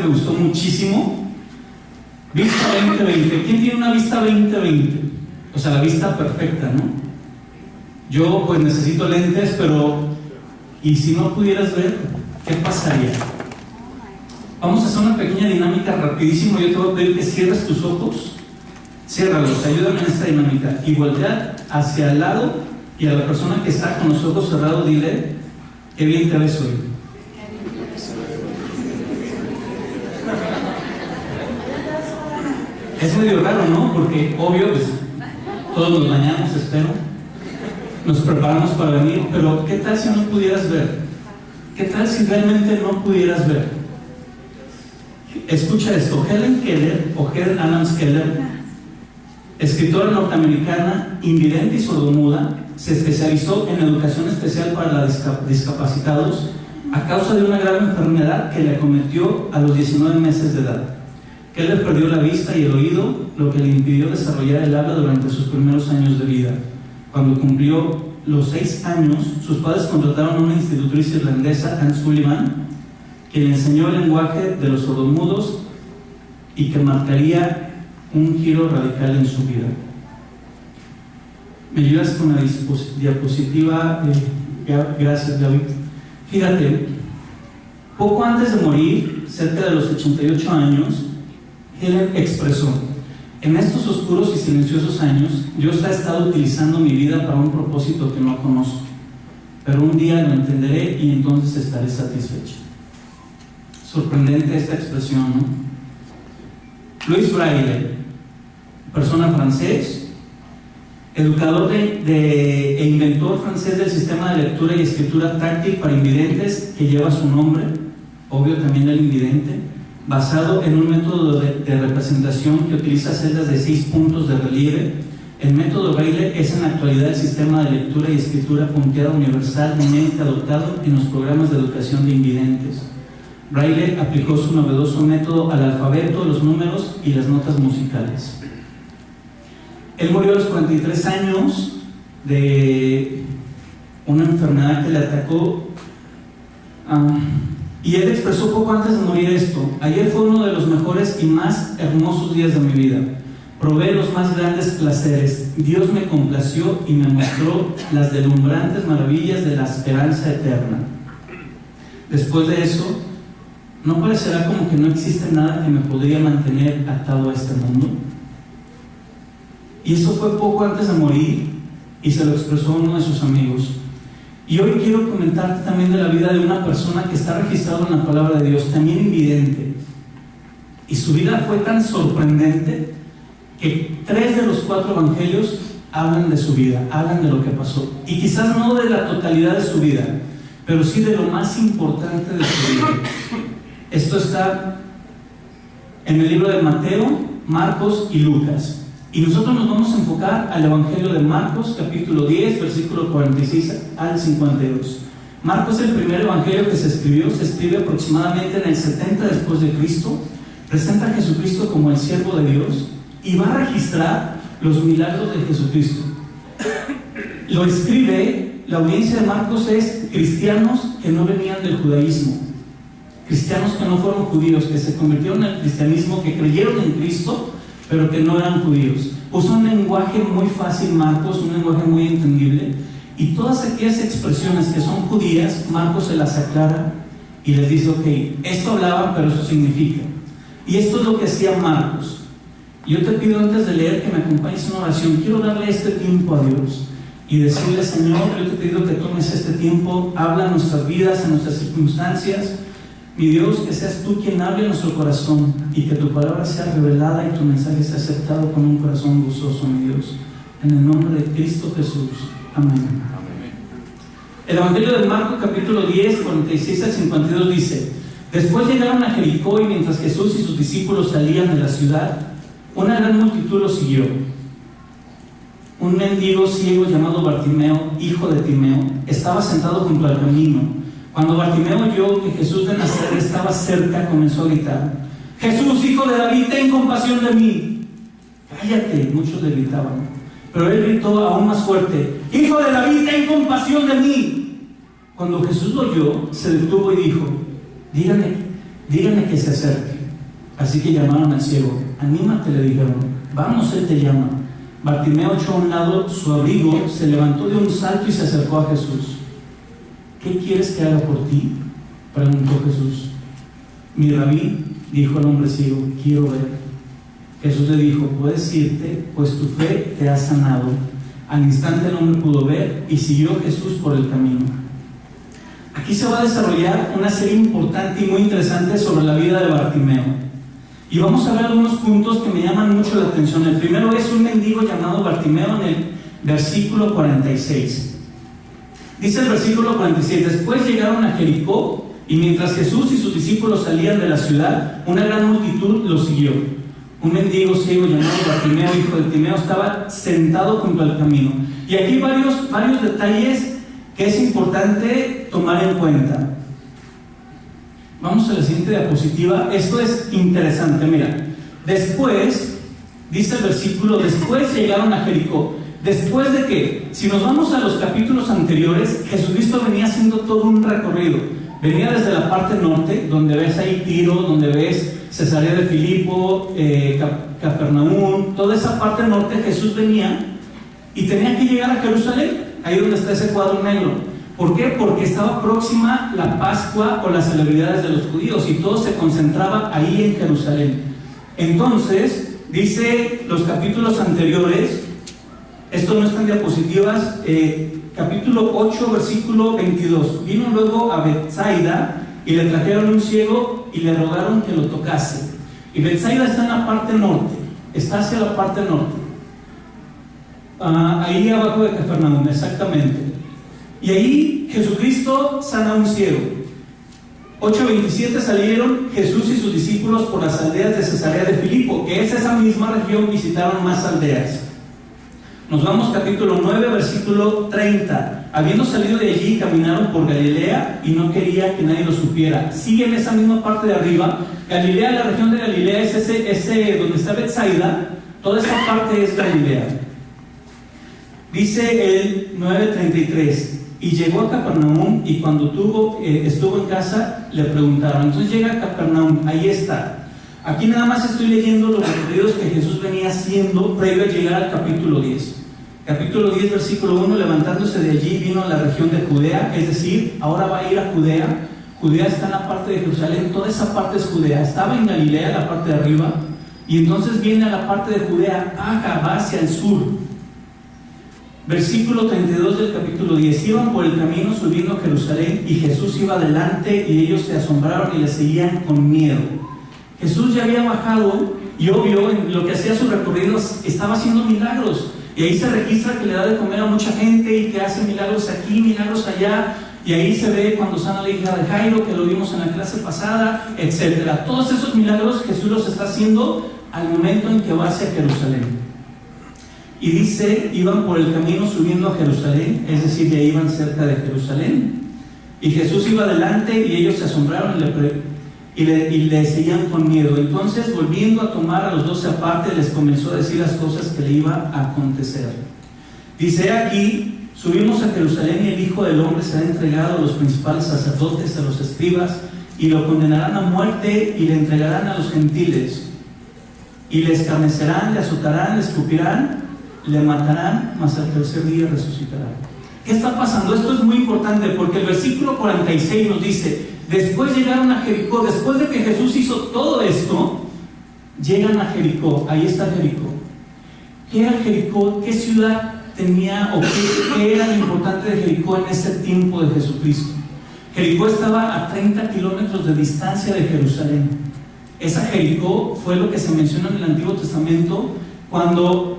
me gustó muchísimo. Vista 2020. ¿Quién tiene una vista 2020? O sea, la vista perfecta, ¿no? Yo pues necesito lentes, pero ¿y si no pudieras ver? ¿Qué pasaría? Vamos a hacer una pequeña dinámica rapidísimo. Yo te voy a pedir que cierres tus ojos. Ciérralos, ayúdame en esta dinámica. Y voltea hacia el lado y a la persona que está con los ojos cerrados, dile: qué bien te ves hoy. Es medio raro, ¿no? Porque obvio, pues todos nos bañamos, espero, nos preparamos para venir, pero ¿qué tal si no pudieras ver? ¿Qué tal si realmente no pudieras ver? Escucha esto. Helen Keller, o Helen Adams Keller, escritora norteamericana, invidente y sordomuda, se especializó en educación especial para discapacitados a causa de una grave enfermedad que le acometió a los 19 meses de edad. Keller perdió la vista y el oído, lo que le impidió desarrollar el habla durante sus primeros años de vida. Cuando cumplió los 6 años, sus padres contrataron a una institutriz irlandesa, Anne Sullivan, quien le enseñó el lenguaje de los sordomudos y que marcaría un giro radical en su vida. ¿Me ayudas con la diapositiva? Gracias, David. Fíjate, poco antes de morir, cerca de los 88 años, Helen expresó: en estos oscuros y silenciosos años, Dios ha estado utilizando mi vida para un propósito que no conozco, pero un día lo entenderé y entonces estaré satisfecha. Sorprendente esta expresión, ¿no? Louis Braille, persona francés, educador e inventor francés del sistema de lectura y escritura táctil para invidentes que lleva su nombre, obvio también el invidente, basado en un método de representación que utiliza celdas de 6 puntos de relieve. El método Braille es en la actualidad el sistema de lectura y escritura punteada universalmente adoptado en los programas de educación de invidentes. Braille aplicó su novedoso método al alfabeto, los números y las notas musicales. Él murió a los 43 años de una enfermedad que le atacó, y él expresó poco antes de morir esto: ayer fue uno de los mejores y más hermosos días de mi vida. Probé los más grandes placeres. Dios me complació y me mostró las deslumbrantes maravillas de la esperanza eterna. Después de eso, ¿no parecerá como que no existe nada que me podría mantener atado a este mundo? Y eso fue poco antes de morir, y se lo expresó a uno de sus amigos. Y hoy quiero comentarte también de la vida de una persona que está registrada en la palabra de Dios, también invidente. Y su vida fue tan sorprendente que 3 de los 4 evangelios hablan de su vida, hablan de lo que pasó. Y quizás no de la totalidad de su vida, pero sí de lo más importante de su vida. Esto está en el libro de Mateo, Marcos y Lucas. Y nosotros nos vamos a enfocar al Evangelio de Marcos, capítulo 10, versículo 46 al 52. Marcos es el primer evangelio que se escribe aproximadamente en el 70 después de Cristo. Presenta a Jesucristo como el siervo de Dios y va a registrar los milagros de Jesucristo. Lo escribe, la audiencia de Marcos es cristianos que no venían del judaísmo, cristianos que no fueron judíos, que se convirtieron en el cristianismo, que creyeron en Cristo, pero que no eran judíos. Usa un lenguaje muy fácil Marcos, un lenguaje muy entendible, y todas aquellas expresiones que son judías, Marcos se las aclara y les dice: ok, esto hablaban, pero eso significa. Y esto es lo que hacía Marcos. Yo te pido, antes de leer, que me acompañes en una oración. Quiero darle este tiempo a Dios y decirle: Señor, yo te pido que tomes este tiempo, habla en nuestras vidas, en nuestras circunstancias. Mi Dios, que seas tú quien hable en nuestro corazón y que tu palabra sea revelada y tu mensaje sea aceptado con un corazón gozoso, mi Dios. En el nombre de Cristo Jesús. Amén. Amén. El Evangelio de Marcos, capítulo 10, 46 al 52 dice: después llegaron a Jericó, y mientras Jesús y sus discípulos salían de la ciudad, una gran multitud los siguió. Un mendigo ciego llamado Bartimeo, hijo de Timeo, estaba sentado junto al camino. Cuando Bartimeo oyó que Jesús de Nazaret estaba cerca, comenzó a gritar: Jesús, hijo de David, ten compasión de mí. Cállate, muchos le gritaban. Pero él gritó aún más fuerte: Hijo de David, ten compasión de mí. Cuando Jesús lo oyó, se detuvo y dijo: díganme que se acerque. Así que llamaron al ciego. Anímate, le dijeron, vamos, él te llama. Bartimeo echó a un lado su abrigo, se levantó de un salto y se acercó a Jesús. ¿Qué quieres que haga por ti?, preguntó Jesús. Mi rabí, dijo el hombre ciego, quiero ver. Jesús le dijo, puedes irte, pues tu fe te ha sanado. Al instante el hombre pudo ver y siguió Jesús por el camino. Aquí se va a desarrollar una serie importante y muy interesante sobre la vida de Bartimeo. Y vamos a ver algunos puntos que me llaman mucho la atención. El primero es un mendigo llamado Bartimeo en el versículo 46. Dice el versículo 46, después llegaron a Jericó y mientras Jesús y sus discípulos salían de la ciudad, una gran multitud los siguió. Un mendigo ciego llamado Bartimeo, hijo de Timeo, estaba sentado junto al camino. Y aquí varios detalles que es importante tomar en cuenta. Vamos a la siguiente diapositiva. Esto es interesante, mira. Después, dice el versículo, después llegaron a Jericó. ¿Después de qué? Si nos vamos a los capítulos anteriores, Jesucristo venía haciendo todo un recorrido. Venía desde la parte norte, donde ves ahí Tiro, donde ves Cesarea de Filipo, Capernaum, toda esa parte norte. Jesús venía y tenía que llegar a Jerusalén, ahí donde está ese cuadro negro. ¿Por qué? Porque estaba próxima la Pascua o las celebridades de los judíos y todo se concentraba ahí en Jerusalén. Entonces, dice los capítulos anteriores, esto no está en diapositivas, capítulo 8, versículo 22. Vino luego a Betsaida y le trajeron un ciego y le rogaron que lo tocase. Y Betsaida está en la parte norte, está hacia la parte norte, ahí abajo de Capernaum, exactamente. Y ahí Jesucristo sana a un ciego. 8:27 salieron Jesús y sus discípulos por las aldeas de Cesarea de Filipo, que es esa misma región, visitaron más aldeas. Nos vamos capítulo 9, versículo 30. Habiendo salido de allí, caminaron por Galilea y no quería que nadie lo supiera. Sigue en esa misma parte de arriba. Galilea, la región de Galilea es ese donde está Betsaida. Toda esa parte es Galilea. Dice el 9:33. Y llegó a Capernaum y cuando estuvo en casa le preguntaron. Entonces llega a Capernaum, ahí está. Aquí nada más estoy leyendo los recorridos que Jesús venía haciendo previo a llegar al capítulo 10. Capítulo 10, versículo 1, levantándose de allí vino a la región de Judea, es decir, ahora va a ir a Judea. Judea está en la parte de Jerusalén, toda esa parte es Judea. Estaba en Galilea, la parte de arriba, y entonces viene a la parte de Judea, va hacia el sur. Versículo 32 del capítulo 10. Iban por el camino subiendo a Jerusalén y Jesús iba adelante y ellos se asombraron y le seguían con miedo. Jesús ya había bajado y obvio en lo que hacía sus recorridos estaba haciendo milagros. Y ahí se registra que le da de comer a mucha gente y que hace milagros aquí, milagros allá. Y ahí se ve cuando sana a la hija de Jairo, que lo vimos en la clase pasada, etc. Todos esos milagros Jesús los está haciendo al momento en que va hacia Jerusalén. Y dice, iban por el camino subiendo a Jerusalén, es decir, ya iban cerca de Jerusalén. Y Jesús iba adelante y ellos se asombraron y le seguían con miedo. Entonces, volviendo a tomar a los 12 aparte, les comenzó a decir las cosas que le iba a acontecer. Dice aquí, subimos a Jerusalén y el Hijo del Hombre será entregado a los principales sacerdotes, a los escribas, y lo condenarán a muerte y le entregarán a los gentiles. Y le escarnecerán, le azotarán, le escupirán, le matarán, mas al tercer día resucitará. ¿Qué está pasando? Esto es muy importante porque el versículo 46 nos dice, después llegaron a Jericó. Después de que Jesús hizo todo esto, llegan a Jericó. Ahí está Jericó. ¿Qué era Jericó? ¿Qué ciudad tenía o qué era lo importante de Jericó en ese tiempo de Jesucristo? Jericó estaba a 30 kilómetros de distancia de Jerusalén. Esa Jericó fue lo que se menciona en el Antiguo Testamento cuando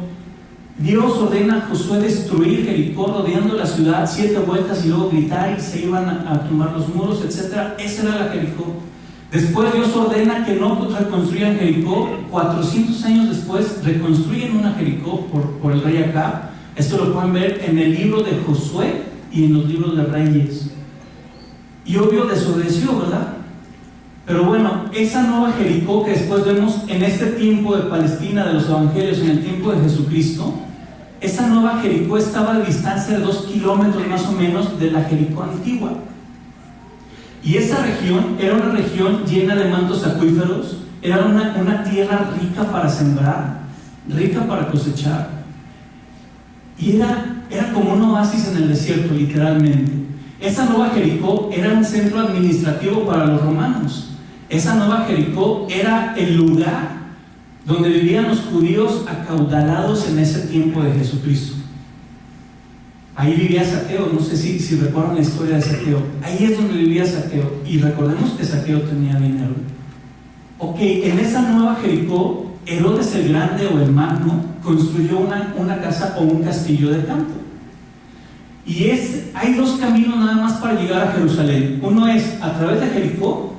Dios ordena a Josué destruir Jericó rodeando la ciudad 7 vueltas y luego gritar y se iban a tumbar los muros, etc. Esa era la Jericó. Después Dios ordena que no reconstruyan Jericó. 400 años después reconstruyen una Jericó por el rey Acab. Esto lo pueden ver en el libro de Josué y en los libros de Reyes. Y obvio desobedeció, ¿verdad? Pero bueno, esa nueva Jericó que después vemos en este tiempo de Palestina, de los evangelios, en el tiempo de Jesucristo, esa nueva Jericó estaba a distancia de 2 kilómetros más o menos de la Jericó antigua. Y esa región era una región llena de mantos acuíferos, era una tierra rica para sembrar, rica para cosechar. Y era como un oasis en el desierto, literalmente. Esa nueva Jericó era un centro administrativo para los romanos. Esa nueva Jericó era el lugar donde vivían los judíos acaudalados en ese tiempo de Jesucristo. Ahí vivía Zaqueo, no sé si recuerdan la historia de Zaqueo. Ahí es donde vivía Zaqueo. Y recordemos que Zaqueo tenía dinero. Ok, en esa nueva Jericó, Herodes el Grande o el Magno construyó una casa o un castillo de campo. Y hay dos caminos nada más para llegar a Jerusalén. Uno es a través de Jericó,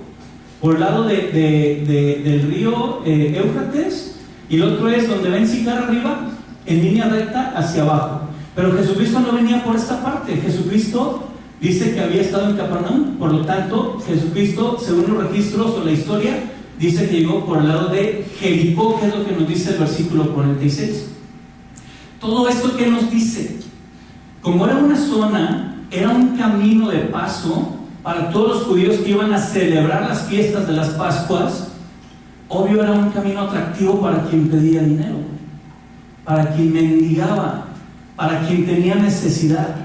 por el lado del río Éufrates, y el otro es donde ven Sicar arriba, en línea recta hacia abajo. Pero Jesucristo no venía por esta parte. Jesucristo dice que había estado en Capernaum, por lo tanto, Jesucristo, según los registros o la historia, dice que llegó por el lado de Jericó, que es lo que nos dice el versículo 46. Todo esto que nos dice, como era una zona, era un camino de paso para todos los judíos que iban a celebrar las fiestas de las Pascuas. Obvio, era un camino atractivo para quien pedía dinero, para quien mendigaba, para quien tenía necesidad.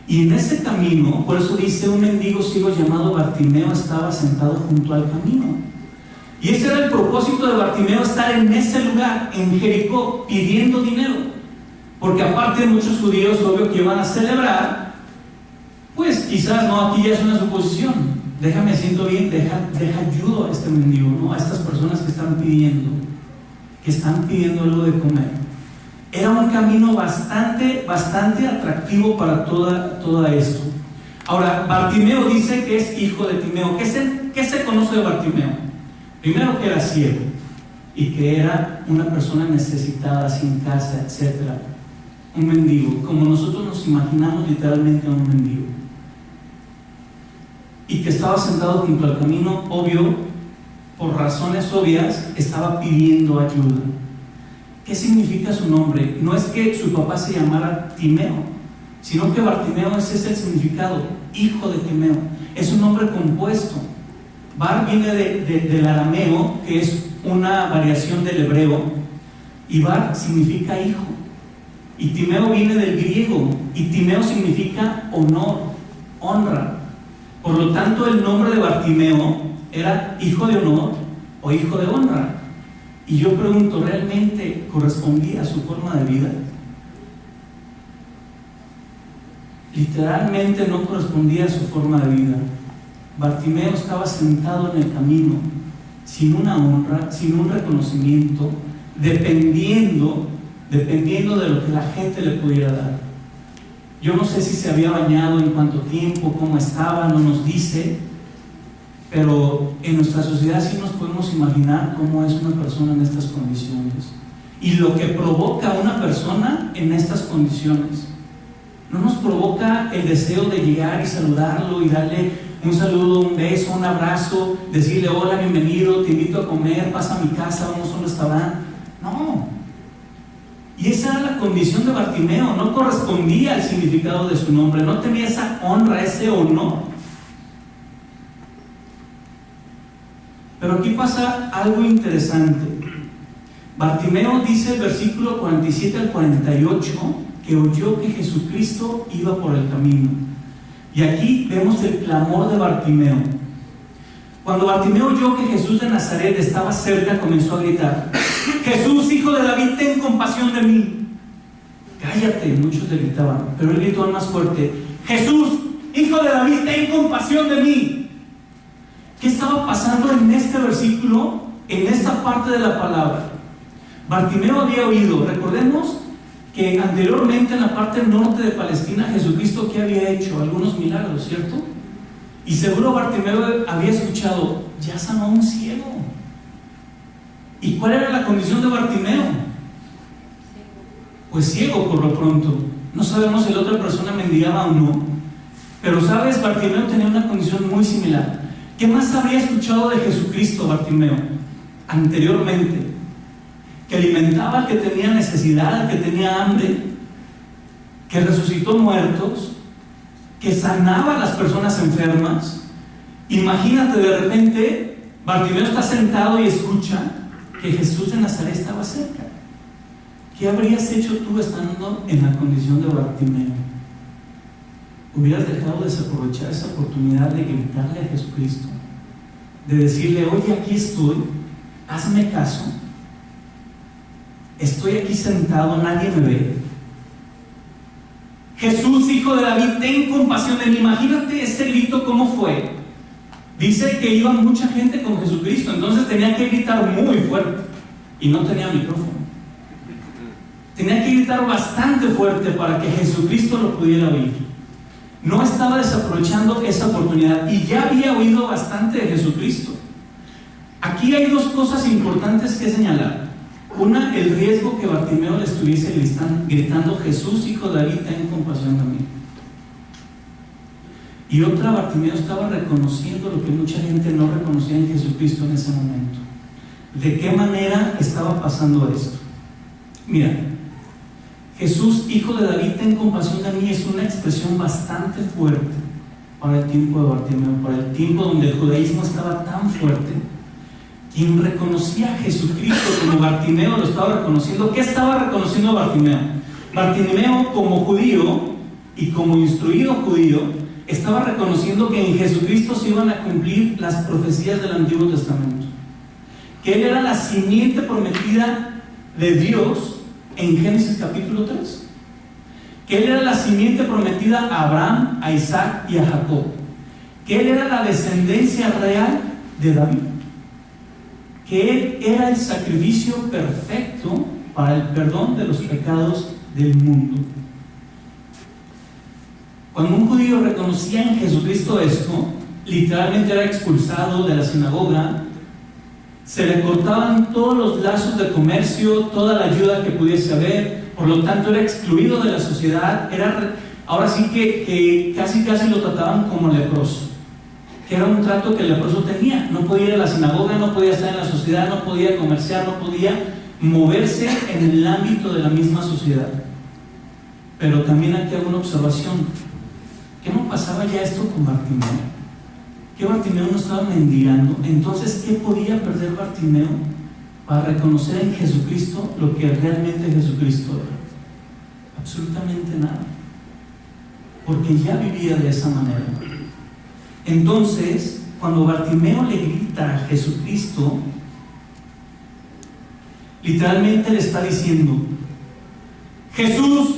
Y en ese camino, por eso dice, un mendigo ciego llamado Bartimeo estaba sentado junto al camino. Y ese era el propósito de Bartimeo, estar en ese lugar, en Jericó, pidiendo dinero. Porque aparte muchos judíos, obvio, que iban a celebrar, pues quizás, no, aquí ya es una suposición, déjame siento bien, deja ayudo a este mendigo, ¿no? A estas personas que están pidiendo algo de comer. Era un camino bastante atractivo para todo esto. Ahora, Bartimeo dice que es hijo de Timeo. ¿Qué se conoce de Bartimeo? Primero, que era ciego y que era una persona necesitada, sin casa, etc. Un mendigo, como nosotros nos imaginamos literalmente a un mendigo. Y que estaba sentado junto al camino, obvio, por razones obvias, estaba pidiendo ayuda. ¿Qué significa su nombre? No es que su papá se llamara Timeo, sino que Bartimeo, ese es el significado, hijo de Timeo. Es un nombre compuesto. Bar viene del arameo, que es una variación del hebreo, y Bar significa hijo. Y Timeo viene del griego, y Timeo significa honor, honra. Por lo tanto, el nombre de Bartimeo era hijo de honor o hijo de honra. Y yo pregunto, ¿realmente correspondía a su forma de vida? Literalmente no correspondía a su forma de vida. Bartimeo estaba sentado en el camino, sin una honra, sin un reconocimiento, dependiendo de lo que la gente le pudiera dar. Yo no sé si se había bañado, en cuánto tiempo, cómo estaba, no nos dice. Pero en nuestra sociedad sí nos podemos imaginar cómo es una persona en estas condiciones y lo que provoca a una persona en estas condiciones. No nos provoca el deseo de llegar y saludarlo y darle un saludo, un beso, un abrazo, decirle hola, bienvenido, te invito a comer, pasa a mi casa, vamos a un restaurante. No. Y esa era la condición de Bartimeo, no correspondía al significado de su nombre, no tenía esa honra, ese honor. Pero aquí pasa algo interesante. Bartimeo dice el versículo 47 al 48 que oyó que Jesucristo iba por el camino. Y aquí vemos el clamor de Bartimeo. Cuando Bartimeo oyó que Jesús de Nazaret estaba cerca, comenzó a gritar: Jesús, hijo de David, ten compasión de mí. Cállate, muchos le gritaban, pero él gritó más fuerte: Jesús, hijo de David, ten compasión de mí. ¿Qué estaba pasando en este versículo, en esta parte de la palabra? Bartimeo había oído, recordemos que anteriormente en la parte norte de Palestina, Jesucristo, ¿qué había hecho? Algunos milagros, ¿cierto? Y seguro Bartimeo había escuchado: ya sanó a un ciego. ¿Y cuál era la condición de Bartimeo? Pues ciego por lo pronto. No sabemos si la otra persona mendigaba o no, pero sabes, Bartimeo tenía una condición muy similar. ¿Qué más habría escuchado de Jesucristo Bartimeo anteriormente? Que alimentaba al que tenía necesidad, al que tenía hambre, que resucitó muertos, que sanaba a las personas enfermas. Imagínate de repente Bartimeo está sentado y escucha que Jesús de Nazaret estaba cerca. ¿Qué habrías hecho tú estando en la condición de Bartimeo? ¿Hubieras dejado de desaprovechar esa oportunidad de gritarle a Jesucristo? De decirle: oye, aquí estoy, hazme caso, estoy aquí sentado, nadie me ve. Jesús, hijo de David, ten compasión de mí. Imagínate ese grito, ¿cómo fue? Dice que iba mucha gente con Jesucristo, entonces tenía que gritar muy fuerte y no tenía micrófono. Tenía que gritar bastante fuerte para que Jesucristo lo pudiera oír. No estaba desaprovechando esa oportunidad y ya había oído bastante de Jesucristo. Aquí hay dos cosas importantes que señalar. Una, el riesgo que Bartimeo le estuviese gritando: Jesús, hijo de David, ten compasión de mí. Y otra, Bartimeo estaba reconociendo lo que mucha gente no reconocía en Jesucristo en ese momento. ¿De qué manera estaba pasando esto? Mira, Jesús, hijo de David, ten compasión de mí, es una expresión bastante fuerte para el tiempo de Bartimeo, para el tiempo donde el judaísmo estaba tan fuerte. Quien reconocía a Jesucristo como Bartimeo lo estaba reconociendo. ¿Qué estaba reconociendo Bartimeo? Bartimeo, como judío y como instruido judío, estaba reconociendo que en Jesucristo se iban a cumplir las profecías del Antiguo Testamento, que Él era la simiente prometida de Dios en Génesis capítulo 3, que Él era la simiente prometida a Abraham, a Isaac y a Jacob, que Él era la descendencia real de David, que Él era el sacrificio perfecto para el perdón de los pecados del mundo. Cuando un judío reconocía en Jesucristo esto, literalmente era expulsado de la sinagoga, se le cortaban todos los lazos de comercio, toda la ayuda que pudiese haber, por lo tanto era excluido de la sociedad. Ahora sí que casi lo trataban como leproso, que era un trato que el leproso tenía. No podía ir a la sinagoga, no podía estar en la sociedad, no podía comerciar, no podía moverse en el ámbito de la misma sociedad. Pero también aquí hago una observación: ¿qué no pasaba ya esto con Bartimeo? Que Bartimeo no estaba mendigando. Entonces, ¿qué podía perder Bartimeo para reconocer en Jesucristo lo que realmente Jesucristo era? Absolutamente nada, porque ya vivía de esa manera. Entonces, cuando Bartimeo le grita a Jesucristo, literalmente le está diciendo: Jesús,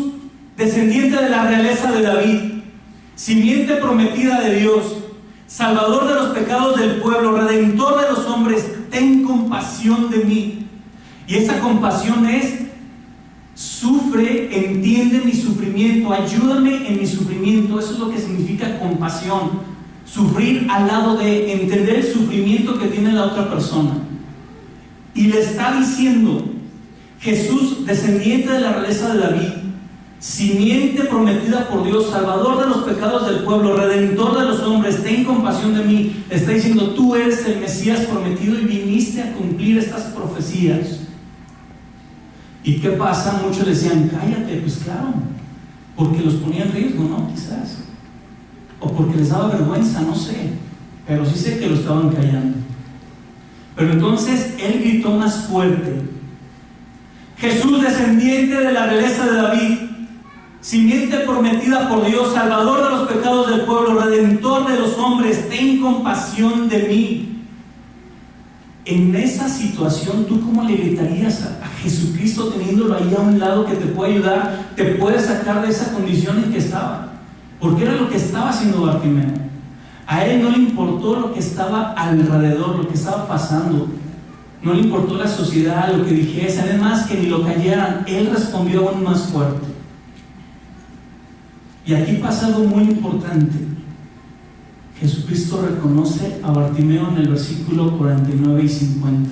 descendiente de la realeza de David, simiente prometida de Dios, Salvador de los pecados del pueblo, Redentor de los hombres, ten compasión de mí. Y esa compasión es: sufre, entiende mi sufrimiento, ayúdame en mi sufrimiento. Eso es lo que significa compasión: sufrir al lado de, entender el sufrimiento que tiene la otra persona. Y le está diciendo: Jesús, descendiente de la realeza de David, simiente prometida por Dios, Salvador de los pecados del pueblo, Redentor de los hombres, ten compasión de mí. Le está diciendo: tú eres el Mesías prometido y viniste a cumplir estas profecías. ¿Y qué pasa? Muchos decían: cállate. Pues claro, porque los ponía en riesgo, ¿no? Quizás, o porque les daba vergüenza, no sé, pero sí sé que lo estaban callando. Pero entonces él gritó más fuerte: Jesús, descendiente de la realeza de David, simiente prometida por Dios, Salvador de los pecados del pueblo, Redentor de los hombres, ten compasión de mí. En esa situación, ¿tú cómo le gritarías a Jesucristo teniéndolo ahí a un lado que te puede ayudar, te puede sacar de esa condición en que estaba? Porque era lo que estaba haciendo Bartimeo. A él no le importó lo que estaba alrededor, lo que estaba pasando. No le importó la sociedad, lo que dijese. Además, que ni lo callaran. Él respondió aún más fuerte. Y aquí pasa algo muy importante. Jesucristo reconoce a Bartimeo en el versículo 49 y 50.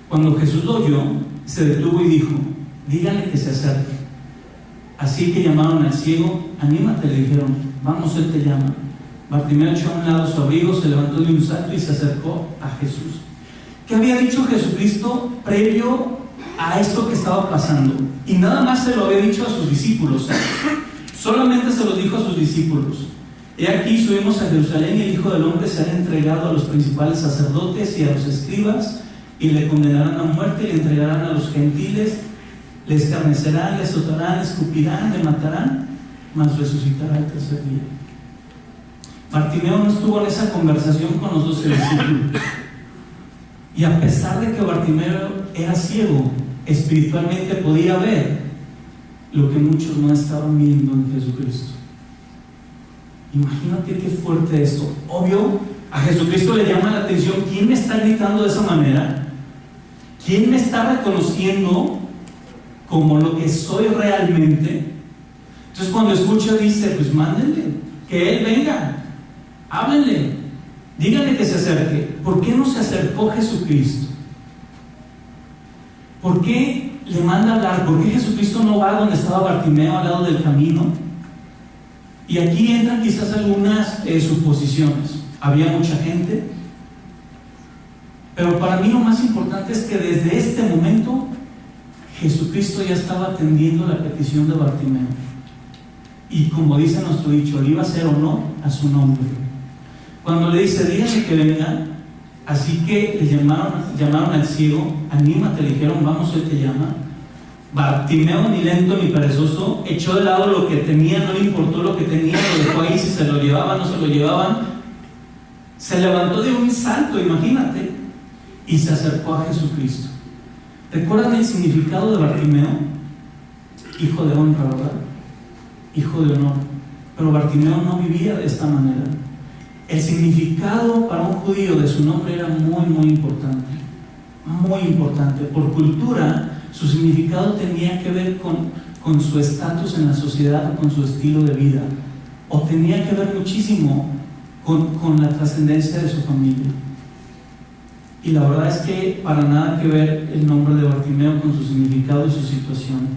Cuando Jesús lo oyó, se detuvo y dijo: díganle que se acerque. Así que llamaron al ciego. Anímate, le dijeron, vamos, él te llama. Bartimeo echó a un lado su abrigo, se levantó de un salto y se acercó a Jesús. ¿Qué había dicho Jesucristo previo a esto que estaba pasando? Y nada más se lo había dicho a sus discípulos. Solamente se lo dijo a sus discípulos. He aquí subimos a Jerusalén y el Hijo del Hombre será entregado a los principales sacerdotes y a los escribas, y le condenarán a muerte y le entregarán a los gentiles, le escarnecerán, le azotarán, le escupirán, le matarán, mas resucitará el tercer día. Bartimeo no estuvo en esa conversación con los 12 discípulos. Y a pesar de que Bartimeo era ciego, espiritualmente podía ver lo que muchos no estaban viendo en Jesucristo. Imagínate qué fuerte esto. Obvio, a Jesucristo le llama la atención: ¿quién me está gritando de esa manera? ¿Quién me está reconociendo como lo que soy realmente? Entonces cuando escucha dice: pues mándenle, que Él venga, háblenle, díganle que se acerque. ¿Por qué no se acercó Jesucristo? ¿Por qué le manda a hablar? ¿Por qué Jesucristo no va donde estaba Bartimeo, al lado del camino? Y aquí entran quizás algunas suposiciones. Había mucha gente, pero para mí lo más importante es que desde este momento Jesucristo ya estaba atendiendo la petición de Bartimeo. Y como dice nuestro dicho, le iba a hacer honor a su nombre. Cuando le dice: díganle que venga, así que le llamaron al ciego, anímate, le dijeron: vamos, Él te llama. Bartimeo, ni lento ni perezoso, echó de lado lo que tenía, no le importó lo que tenía, lo dejó ahí, si se lo llevaban, no se lo llevaban. Se levantó de un salto, imagínate, y se acercó a Jesucristo. ¿Recuerdan el significado de Bartimeo? Hijo de honra, ¿verdad? Hijo de honor. Pero Bartimeo no vivía de esta manera. El significado para un judío de su nombre era muy, muy importante. Muy importante. Por cultura, su significado tenía que ver con su estatus en la sociedad, con su estilo de vida, o tenía que ver muchísimo con la trascendencia de su familia. Y la verdad es que para nada que ver el nombre de Bartimeo con su significado y su situación.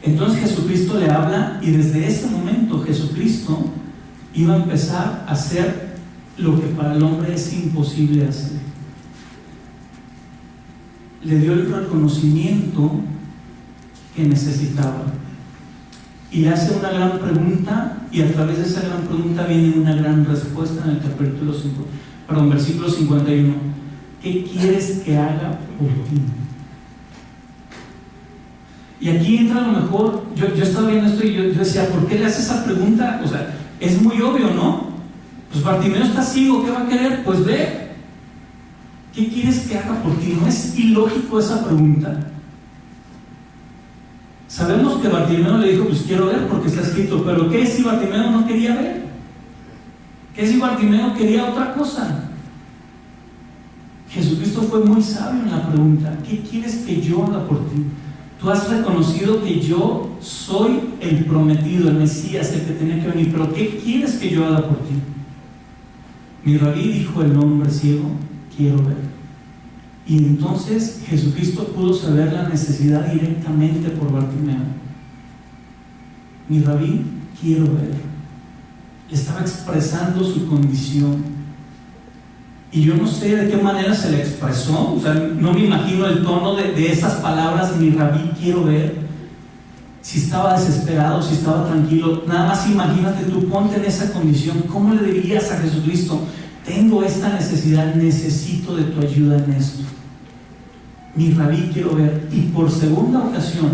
Entonces Jesucristo le habla, y desde ese momento Jesucristo iba a empezar a hacer lo que para el hombre es imposible hacer. Le dio el reconocimiento que necesitaba, y le hace una gran pregunta, y a través de esa gran pregunta viene una gran respuesta en el versículo 51. ¿Qué quieres que haga por ti? Y aquí entra a lo mejor, yo estaba viendo esto y yo decía: ¿por qué le hace esa pregunta? O sea, es muy obvio, ¿no? Pues Bartimeo está ciego, ¿qué va a querer? Pues ve. ¿Qué quieres que haga por ti? ¿No es ilógico esa pregunta? Sabemos que Bartimeo le dijo: pues quiero ver porque está escrito. Pero ¿qué si Bartimeo no quería ver? ¿Qué si Bartimeo quería otra cosa? Jesucristo fue muy sabio en la pregunta: ¿qué quieres que yo haga por ti? Tú has reconocido que yo soy el prometido, el Mesías, el que tenía que venir, pero ¿qué quieres que yo haga por ti? Mi rabí, dijo el hombre ciego, quiero ver. Y entonces Jesucristo pudo saber la necesidad directamente por Bartimeo. Mi rabí, quiero ver. Le estaba expresando su condición. Y yo no sé de qué manera se le expresó. O sea, no me imagino el tono de esas palabras: mi rabí, quiero ver. Si estaba desesperado, si estaba tranquilo. Nada más imagínate tú, ponte en esa condición. ¿Cómo le dirías a Jesucristo: tengo esta necesidad, necesito de tu ayuda en esto? Mi rabí, quiero ver. Y por segunda ocasión,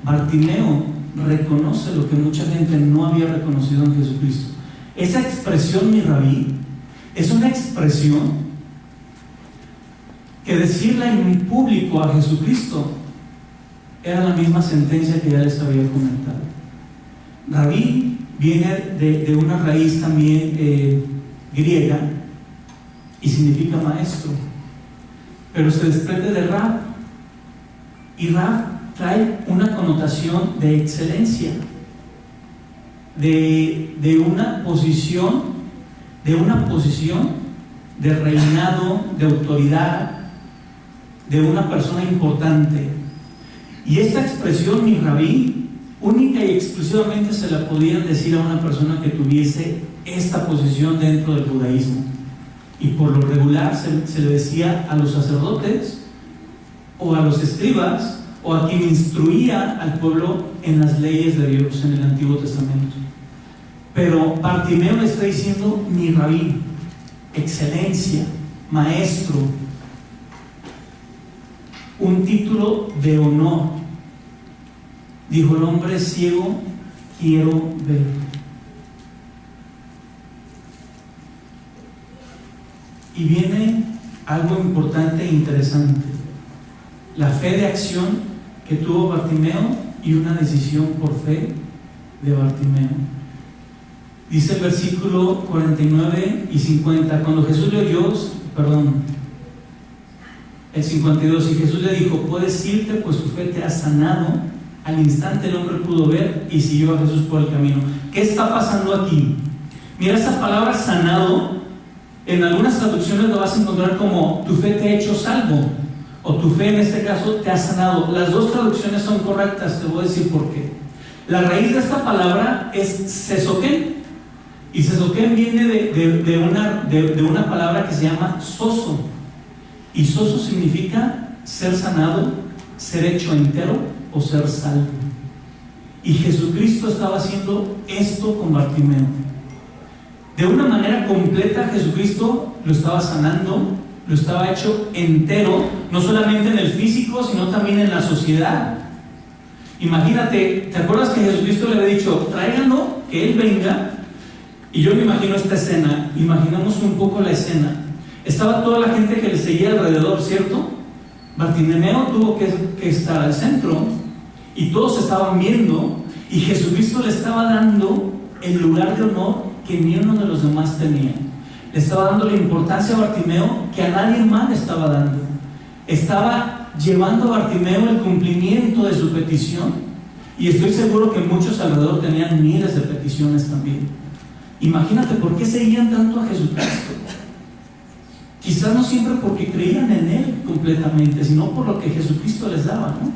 Bartimeo reconoce lo que mucha gente no había reconocido en Jesucristo. Esa expresión, mi rabí, es una expresión que decirla en público a Jesucristo era la misma sentencia que ya les había comentado. Rabí viene de una raíz también griega y significa maestro, pero se desprende de Rab, y Rab trae una connotación de excelencia, de una posición de reinado, de autoridad, de una persona importante. Y esta expresión, mi rabí, única y exclusivamente se la podían decir a una persona que tuviese esta posición dentro del judaísmo. Y por lo regular se le decía a los sacerdotes o a los escribas o a quien instruía al pueblo en las leyes de Dios en el Antiguo Testamento. Pero Bartimeo le está diciendo mi rabí, excelencia, maestro, un título de honor. Dijo: el hombre ciego, quiero ver. Y viene algo importante e interesante: la fe de acción que tuvo Bartimeo y una decisión por fe de Bartimeo. Dice el versículo 49 y 50, cuando Jesús le oyó, el 52, y Jesús le dijo: puedes irte, pues tu fe te ha sanado. Al instante el hombre pudo ver y siguió a Jesús por el camino. ¿Qué está pasando aquí? Mira, esa palabra sanado, en algunas traducciones lo vas a encontrar como tu fe te ha hecho salvo, o tu fe en este caso te ha sanado. Las dos traducciones son correctas, te voy a decir por qué. La raíz de esta palabra es sesoquén, y sesoquén viene de una palabra que se llama soso, y soso significa ser sanado, ser hecho entero o ser salvo. Y Jesucristo estaba haciendo esto con Bartimeo. De una manera completa, Jesucristo lo estaba sanando, lo estaba hecho entero, no solamente en el físico, sino también en la sociedad. Imagínate, ¿te acuerdas que Jesucristo le había dicho: tráiganlo, que Él venga? Y yo me imagino esta escena, imaginamos un poco la escena. Estaba toda la gente que le seguía alrededor, ¿cierto? Bartimeo tuvo que estar al centro, y todos estaban viendo, y Jesucristo le estaba dando el lugar de honor que ni uno de los demás tenía. Le estaba dando la importancia a Bartimeo que a nadie más le estaba dando. Estaba llevando a Bartimeo el cumplimiento de su petición, y estoy seguro que muchos alrededor tenían miles de peticiones también. Imagínate por qué seguían tanto a Jesucristo. Quizás no siempre porque creían en Él completamente, sino por lo que Jesucristo les daba, ¿no?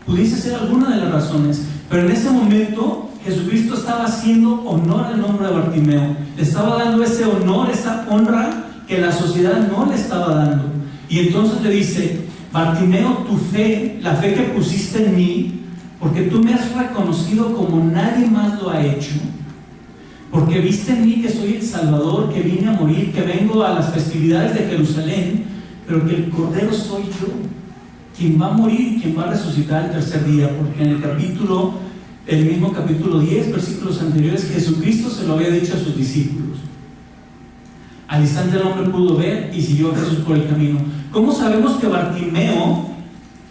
Pudiese ser alguna de las razones, pero en ese momento Jesucristo estaba haciendo honor al nombre de Bartimeo. Le estaba dando ese honor, esa honra que la sociedad no le estaba dando. Y entonces le dice: Bartimeo, tu fe, la fe que pusiste en mí, porque tú me has reconocido como nadie más lo ha hecho, porque viste en mí que soy el Salvador, que vine a morir, que vengo a las festividades de Jerusalén, pero que el Cordero soy yo, quien va a morir y quien va a resucitar el tercer día. Porque en el mismo capítulo 10, versículos anteriores, Jesucristo se lo había dicho a sus discípulos. Al instante el hombre pudo ver y siguió a Jesús por el camino. ¿Cómo sabemos que Bartimeo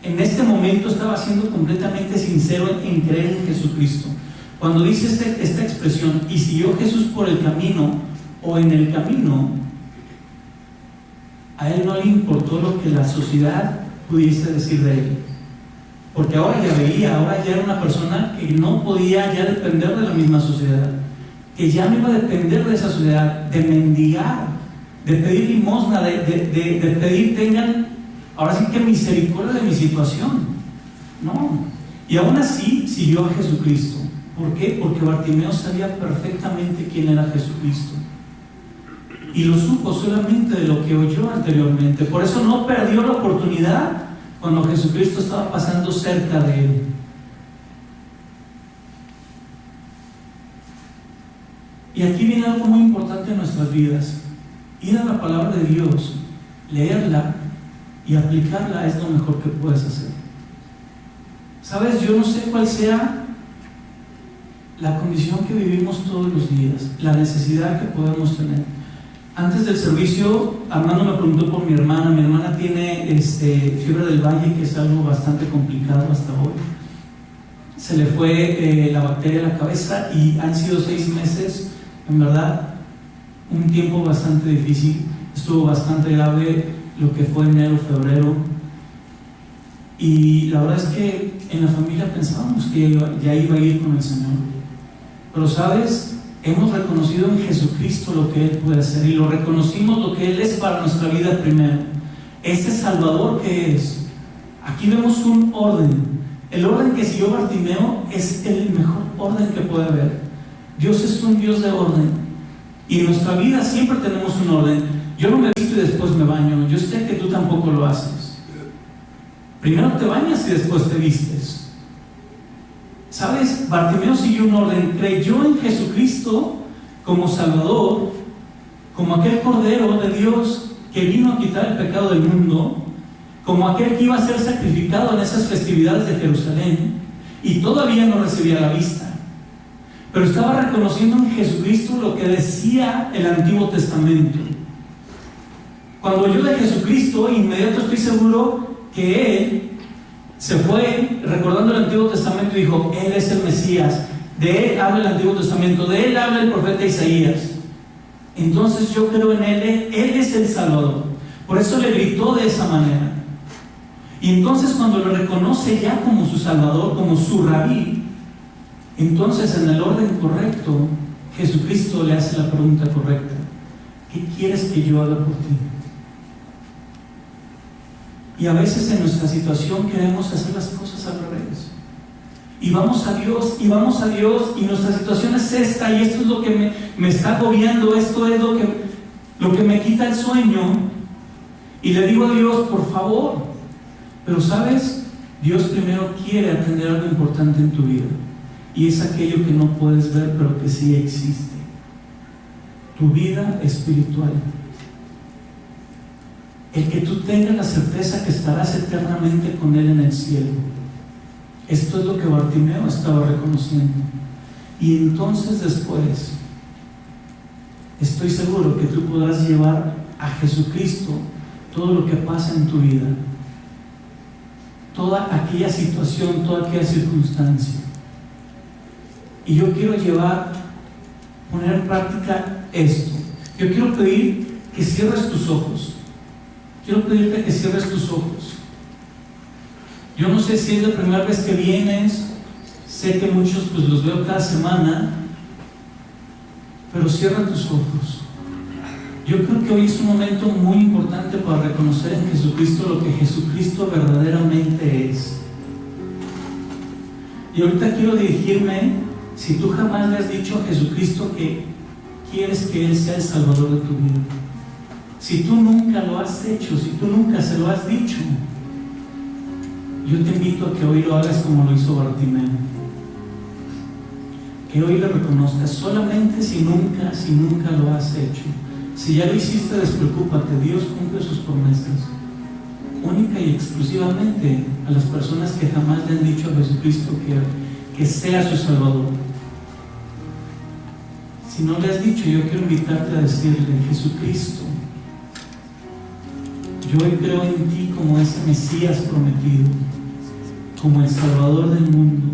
en este momento estaba siendo completamente sincero en creer en Jesucristo? Cuando dice esta expresión, y siguió Jesús por el camino, o en el camino, a él no le importó lo que la sociedad pudiese decir de él, porque ahora ya veía, ahora ya era una persona que no podía ya depender de la misma sociedad, que ya no iba a depender de esa sociedad, de mendigar, de pedir limosna, de pedir: tengan ahora sí que misericordia de mi situación. No, y aún así siguió a Jesucristo. ¿Por qué? Porque Bartimeo sabía perfectamente quién era Jesucristo, y lo supo solamente de lo que oyó anteriormente. Por eso no perdió la oportunidad cuando Jesucristo estaba pasando cerca de él. Y aquí viene algo muy importante en nuestras vidas: ir a la palabra de Dios, leerla y aplicarla es lo mejor que puedes hacer. Sabes, yo no sé cuál sea la condición que vivimos todos los días, la necesidad que podemos tener. Antes del servicio, Armando me preguntó por mi hermana. Mi hermana tiene fiebre del valle, que es algo bastante complicado hasta hoy. Se le fue la bacteria a la cabeza y han sido 6 meses, en verdad, un tiempo bastante difícil. Estuvo bastante grave lo que fue enero, febrero, y la verdad es que en la familia pensábamos que ya iba a ir con el Señor. Pero sabes, hemos reconocido en Jesucristo lo que Él puede hacer, y lo reconocimos lo que Él es para nuestra vida primero, ese Salvador que es. Aquí vemos un orden. El orden que siguió Bartimeo es el mejor orden que puede haber. Dios es un Dios de orden, y en nuestra vida siempre tenemos un orden. Yo no me visto y después me baño. Yo sé que tú tampoco lo haces. Primero te bañas y después te vistes. ¿Sabes? Bartimeo siguió un orden, creyó en Jesucristo como Salvador, como aquel Cordero de Dios que vino a quitar el pecado del mundo, como aquel que iba a ser sacrificado en esas festividades de Jerusalén, y todavía no recibía la vista. Pero estaba reconociendo en Jesucristo lo que decía el Antiguo Testamento. Cuando oyó de Jesucristo, inmediato estoy seguro que él se fue recordando el Antiguo Testamento y dijo: Él es el Mesías, de Él habla el Antiguo Testamento, de Él habla el profeta Isaías. Entonces yo creo en Él es el Salvador. Por eso le gritó de esa manera. Y entonces cuando lo reconoce ya como su Salvador, como su Rabí, entonces en el orden correcto, Jesucristo le hace la pregunta correcta: ¿qué quieres que yo haga por ti? Y a veces en nuestra situación queremos hacer las cosas al revés. Y vamos a Dios, y nuestra situación es esta, y esto es lo que me está agobiando, esto es lo que me quita el sueño. Y le digo a Dios: por favor. Pero ¿sabes? Dios primero quiere atender algo importante en tu vida, y es aquello que no puedes ver, pero que sí existe: tu vida espiritual. El que tú tengas la certeza que estarás eternamente con Él en el cielo. Esto es lo que Bartimeo estaba reconociendo. Y entonces después, estoy seguro que tú podrás llevar a Jesucristo todo lo que pasa en tu vida, toda aquella situación, toda aquella circunstancia. Y yo quiero poner en práctica esto. Yo quiero pedir que cierres tus ojos. Quiero pedirte que cierres tus ojos. Yo no sé si es la primera vez que vienes, sé que muchos pues los veo cada semana, pero cierra tus ojos. Yo creo que hoy es un momento muy importante para reconocer en Jesucristo lo que Jesucristo verdaderamente es. Y ahorita quiero dirigirme, si tú jamás le has dicho a Jesucristo que quieres que Él sea el Salvador de tu vida, si tú nunca lo has hecho, si tú nunca se lo has dicho, yo te invito a que hoy lo hagas como lo hizo Bartimeo. Que hoy lo reconozcas, solamente si nunca lo has hecho. Si ya lo hiciste, despreocúpate, Dios cumple sus promesas, única y exclusivamente a las personas que jamás le han dicho a Jesucristo que sea su Salvador. Si no le has dicho, yo quiero invitarte a decirle: Jesucristo, yo hoy creo en ti como ese Mesías prometido, como el Salvador del mundo,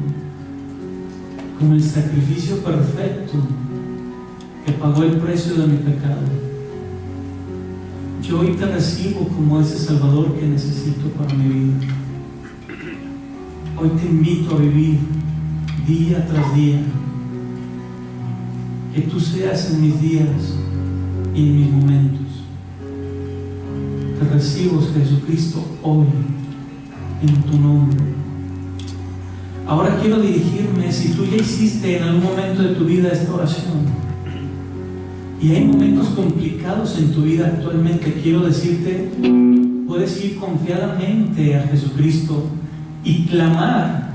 como el sacrificio perfecto que pagó el precio de mi pecado. Yo hoy te recibo como ese Salvador que necesito para mi vida. Hoy te invito a vivir día tras día, que tú seas en mis días y en mis momentos. Te recibo, Jesucristo, hoy en tu nombre. Ahora quiero dirigirme, si tú ya hiciste en algún momento de tu vida esta oración y hay momentos complicados en tu vida actualmente, quiero decirte: puedes ir confiadamente a Jesucristo y clamar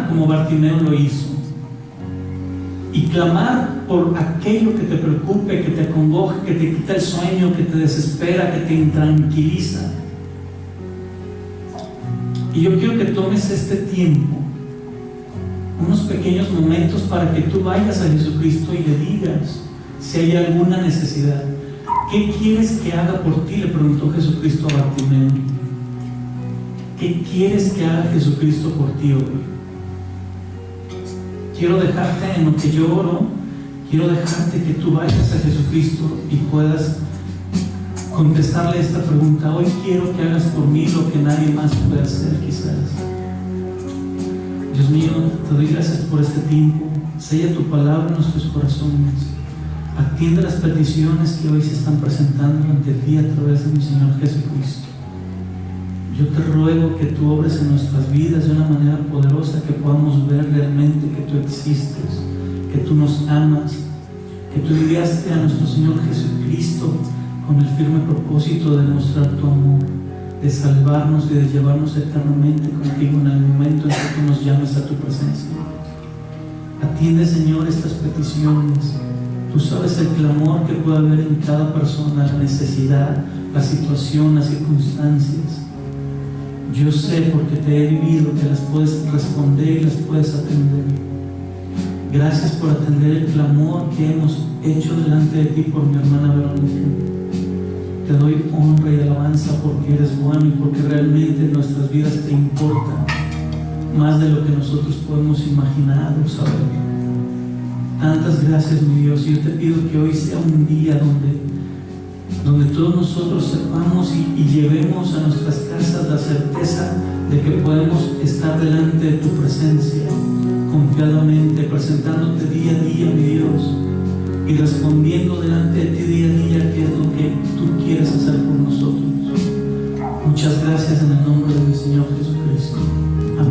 como Bartimeo lo hizo, y clamar por aquello que te preocupe, que te acongoje, que te quita el sueño, que te desespera, que te intranquiliza. Y yo quiero que tomes este tiempo, unos pequeños momentos, para que tú vayas a Jesucristo y le digas si hay alguna necesidad. ¿Qué quieres que haga por ti?, le preguntó Jesucristo a Bartimeo. ¿Qué quieres que haga Jesucristo por ti hoy? Quiero dejarte en lo que yo oro, quiero dejarte que tú vayas a Jesucristo y puedas contestarle esta pregunta: hoy quiero que hagas por mí lo que nadie más puede hacer, quizás. Dios mío, te doy gracias por este tiempo. Sella tu palabra en nuestros corazones. Atiende las peticiones que hoy se están presentando ante ti a través de mi Señor Jesucristo. Yo te ruego que tú obres en nuestras vidas de una manera poderosa, que podamos ver realmente que tú existes, que tú nos amas, que tú enviaste a nuestro Señor Jesucristo con el firme propósito de mostrar tu amor, de salvarnos y de llevarnos eternamente contigo en el momento en que tú nos llames a tu presencia. Atiende, Señor, estas peticiones. Tú sabes el clamor que puede haber en cada persona, la necesidad, la situación, las circunstancias. Yo sé, porque te he vivido, que las puedes responder y las puedes atender. Gracias por atender el clamor que hemos hecho delante de ti por mi hermana Verónica. Te doy honra y alabanza porque eres bueno y porque realmente en nuestras vidas te importa más de lo que nosotros podemos imaginar o saber. Tantas gracias, mi Dios. Yo te pido que hoy sea un día donde todos nosotros sepamos y llevemos a nuestras casas la certeza de que podemos estar delante de tu presencia confiadamente, presentándote día a día, mi Dios, y respondiendo delante de ti día a día qué es lo que tú quieres hacer por nosotros. Muchas gracias en el nombre de mi Señor Jesucristo. Amén.